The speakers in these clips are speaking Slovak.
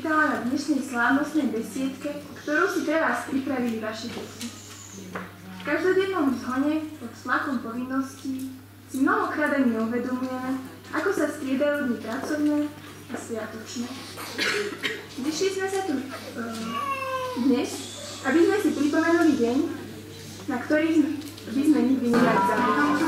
privítala na dnešnej slávnostnej besiedke, ktorú si pre vás pripravili vaše deti. V každodennom zhone pod tlakom povinností si mnohokrát ani neuvedomujeme, ako sa striedajú dni pracovné a sviatočné. Zišli sme sa tu dnes, aby sme si pripomenuli deň, na ktorý by sme nikdy nemali zabudnúť.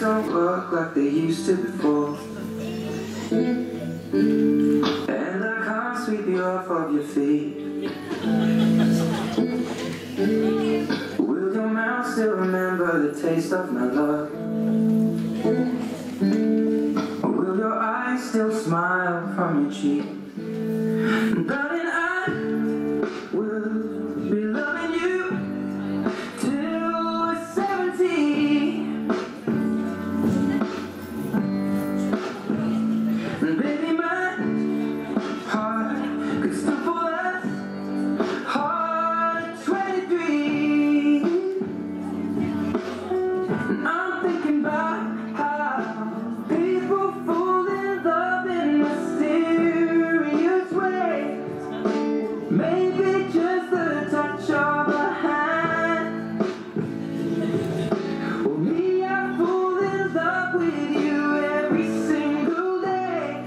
Don't work like they used to before, and I can't sweep you off of your feet. Will your mouth still remember the taste of my love? Or will your eyes still smile from your cheek? Darling, I will be loving you till we're 70. Baby, my heart could still fall as hard at 23. And I'm thinking about how people fall in love in mysterious ways. Maybe just the touch of a hand. Well, me, I fall in love with you every single day.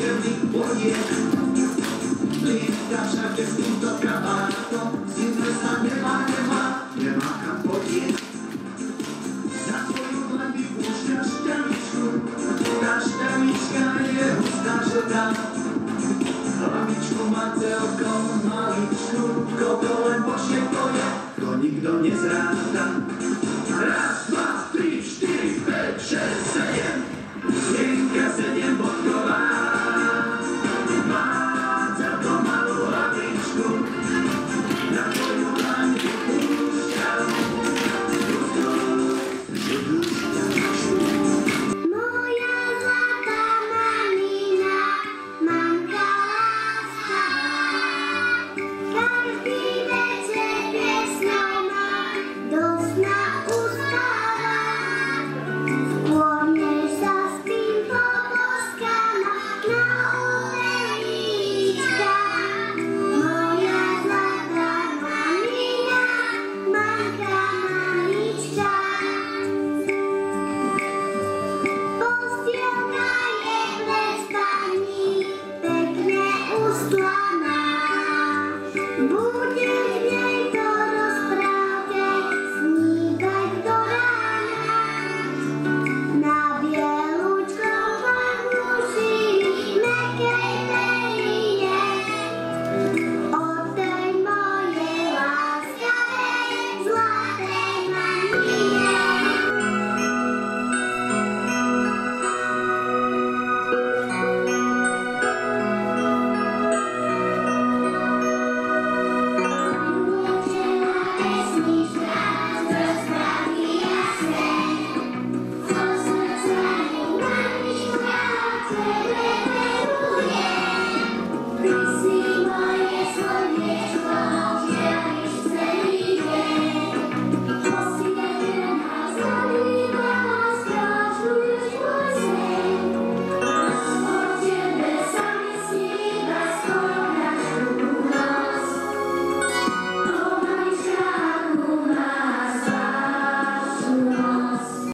ciemnych błonie. Linka wszędzie z tym to kabaretą. Z impreza nie ma kampodzie. Na twoją głębi puszcza sztamiczku. Ta sztamiczka nie ustarzy tam. Mamiczku, Matełko, maliczku, kokołem po się boję, to nikt do nie zrada. Raz,